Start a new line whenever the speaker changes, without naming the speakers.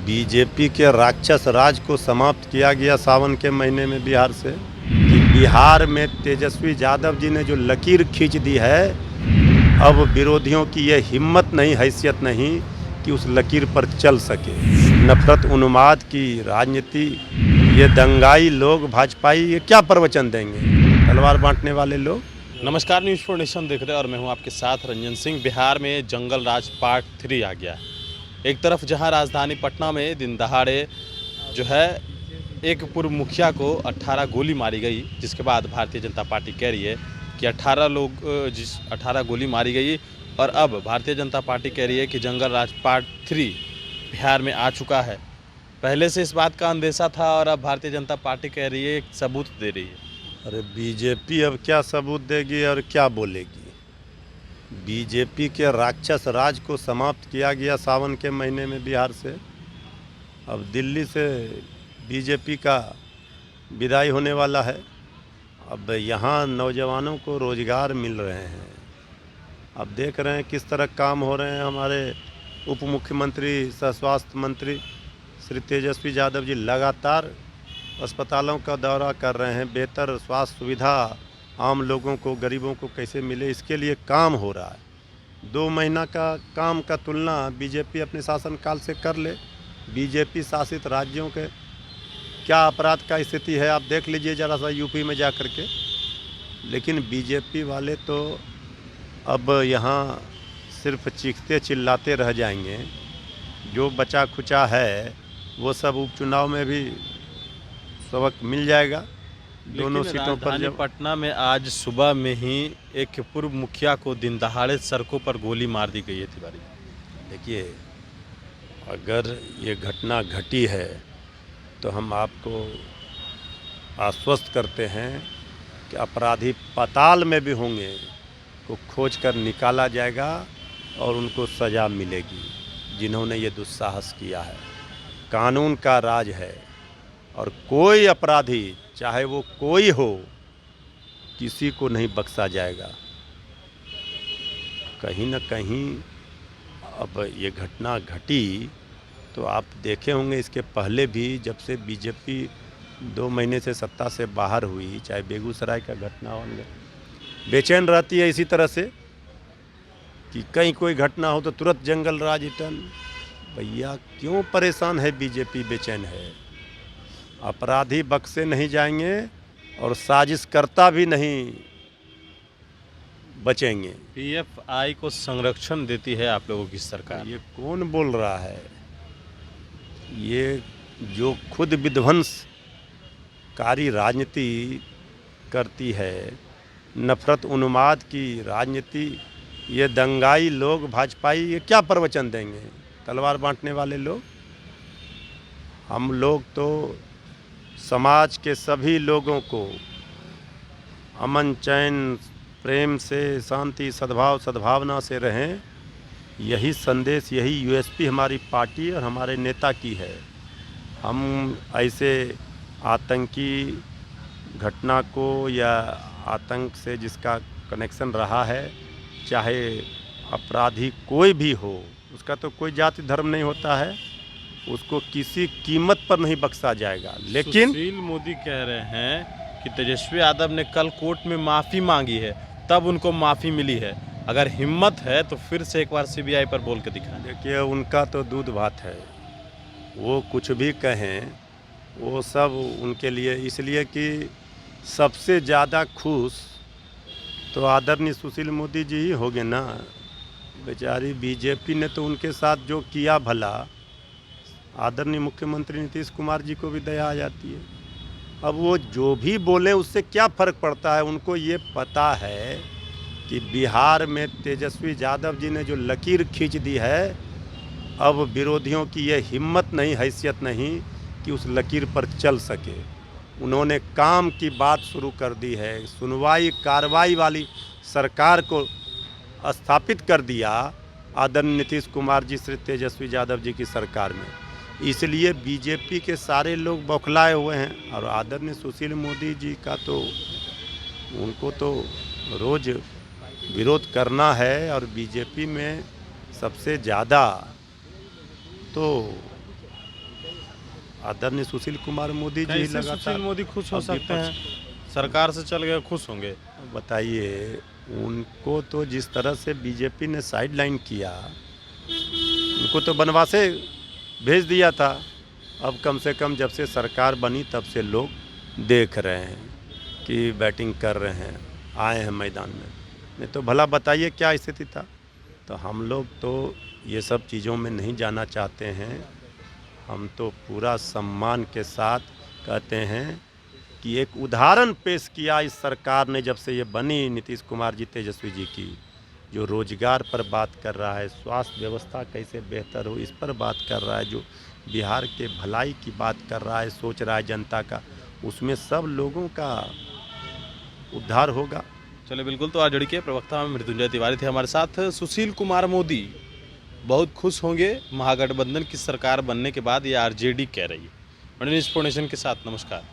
BJP के राक्षस राज को समाप्त किया गया सावन के महीने में बिहार से। कि बिहार में तेजस्वी यादव जी ने जो लकीर खींच दी है, अब विरोधियों की ये हिम्मत नहीं, हैसियत नहीं कि उस लकीर पर चल सके। नफरत उन्माद की राजनीति, ये दंगाई लोग, भाजपाई, ये क्या प्रवचन देंगे? तलवार बांटने वाले लोग।
नमस्कार, न्यूज़ फॉर नेशन देख रहे हैं और मैं हूं आपके साथ रंजन सिंह। बिहार में जंगल राज पार्ट 3 आ गया है। एक तरफ जहां राजधानी पटना में दिन दहाड़े जो है एक पूर्व मुखिया को 18 गोली मारी गई, जिसके बाद भारतीय जनता पार्टी कह रही है कि 18 गोली मारी गई और अब भारतीय जनता पार्टी कह रही है कि जंगल राज पार्ट 3 बिहार में आ चुका है। पहले से इस बात का अंदेशा था और अब भारतीय जनता पार्टी कह रही है, एक सबूत दे रही है।
अरे बीजेपी अब क्या सबूत देगी और क्या बोलेगी? बीजेपी के राक्षस राज को समाप्त किया गया सावन के महीने में बिहार से। अब दिल्ली से बीजेपी का विदाई होने वाला है। अब यहाँ नौजवानों को रोज़गार मिल रहे हैं। अब देख रहे हैं किस तरह काम हो रहे हैं। हमारे उप मुख्यमंत्री सह स्वास्थ्य मंत्री श्री तेजस्वी यादव जी लगातार अस्पतालों का दौरा कर रहे हैं। बेहतर स्वास्थ्य सुविधा आम लोगों को, गरीबों को कैसे मिले, इसके लिए काम हो रहा है। 2 महीना का काम का तुलना बीजेपी अपने शासनकाल से कर ले। बीजेपी शासित राज्यों के क्या अपराध का स्थिति है आप देख लीजिए ज़रा सा यूपी में जा कर के। लेकिन बीजेपी वाले तो अब यहाँ सिर्फ चीखते चिल्लाते रह जाएंगे। जो बचा खुचा है वो सब उपचुनाव में भी सबक मिल जाएगा। दोनों सीटों पर जब
पटना में आज सुबह में ही एक पूर्व मुखिया को दिन दहाड़े सड़कों पर गोली मार दी गई है। तिवारी,
देखिए, अगर ये घटना घटी है तो हम आपको आश्वस्त करते हैं कि अपराधी पाताल में भी होंगे को खोज कर निकाला जाएगा और उनको सज़ा मिलेगी जिन्होंने ये दुस्साहस किया है। कानून का राज है और कोई अपराधी, चाहे वो कोई हो, किसी को नहीं बख्शा जाएगा। कहीं न कहीं अब ये घटना घटी तो आप देखे होंगे, इसके पहले भी जब से बीजेपी 2 महीने से सत्ता से बाहर हुई, चाहे बेगूसराय का घटना हो, बेचैन रहती है इसी तरह से कि कहीं कोई घटना हो तो तुरंत जंगल राज रिटर्न। भैया क्यों परेशान है बीजेपी, बेचैन है? अपराधी बख्शे नहीं जाएंगे और साजिशकर्ता भी नहीं बचेंगे।
पीएफआई को संरक्षण देती है आप लोगों की सरकार।
ये कौन बोल रहा है? ये जो खुद विध्वंसकारी राजनीति करती है, नफरत उन्माद की राजनीति, ये दंगाई लोग, भाजपाई, ये क्या प्रवचन देंगे? तलवार बांटने वाले लोग। हम लोग तो समाज के सभी लोगों को अमन, चैन, प्रेम से, शांति, सद्भाव, सद्भावना से रहें, यही संदेश, यही यूएसपी हमारी पार्टी और हमारे नेता की है। हम ऐसे आतंकी घटना को या आतंक से जिसका कनेक्शन रहा है, चाहे अपराधी कोई भी हो, उसका तो कोई जाति धर्म नहीं होता है, उसको किसी कीमत पर नहीं बख्शा जाएगा। लेकिन
सुशील मोदी कह रहे हैं कि तेजस्वी यादव ने कल कोर्ट में माफ़ी मांगी है, तब उनको माफ़ी मिली है। अगर हिम्मत है तो फिर से एक बार सीबीआई पर बोल के दिखाएं।
देखिए, उनका तो दूध भात है, वो कुछ भी कहें, वो सब उनके लिए, इसलिए कि सबसे ज़्यादा खुश तो आदरणीय सुशील मोदी जी ही होंगे ना। बेचारी बीजेपी ने तो उनके साथ जो किया, भला आदरणीय मुख्यमंत्री नीतीश कुमार जी को भी दया आ जाती है। अब वो जो भी बोले उससे क्या फ़र्क पड़ता है? उनको ये पता है कि बिहार में तेजस्वी यादव जी ने जो लकीर खींच दी है, अब विरोधियों की ये हिम्मत नहीं, हैसियत नहीं कि उस लकीर पर चल सके। उन्होंने काम की बात शुरू कर दी है, सुनवाई कार्रवाई वाली सरकार को स्थापित कर दिया आदरणीय नीतीश कुमार जी, श्री तेजस्वी यादव जी की सरकार में। इसलिए बीजेपी के सारे लोग बौखलाए हुए हैं और आदरणीय सुशील मोदी जी का तो, उनको तो रोज़ विरोध करना है। और बीजेपी में सबसे ज़्यादा तो आदरणीय सुशील कुमार मोदी जी
कैसे
लगातार
सुशील मोदी खुश हो
अब
सकते हैं? सरकार से चल गए, खुश होंगे।
बताइए, उनको तो जिस तरह से बीजेपी ने साइडलाइन किया, उनको तो बनवासे भेज दिया था। अब कम से कम जब से सरकार बनी तब से लोग देख रहे हैं कि बैटिंग कर रहे हैं, आए हैं मैदान में। नहीं तो भला बताइए क्या स्थिति था। तो हम लोग तो ये सब चीज़ों में नहीं जाना चाहते हैं। हम तो पूरा सम्मान के साथ कहते हैं कि एक उदाहरण पेश किया इस सरकार ने जब से ये बनी, नीतीश कुमार जी, तेजस्वी जी की, जो रोजगार पर बात कर रहा है, स्वास्थ्य व्यवस्था कैसे बेहतर हो इस पर बात कर रहा है, जो बिहार के भलाई की बात कर रहा है, सोच रहा है जनता का, उसमें सब लोगों का उद्धार होगा।
चलिए बिल्कुल, तो आज के प्रवक्ता मृत्युंजय तिवारी थे हमारे साथ। सुशील कुमार मोदी बहुत खुश होंगे महागठबंधन की सरकार बनने के बाद, ये आरजेडी कह रही है। न्यूज़ 4 नेशन के साथ नमस्कार।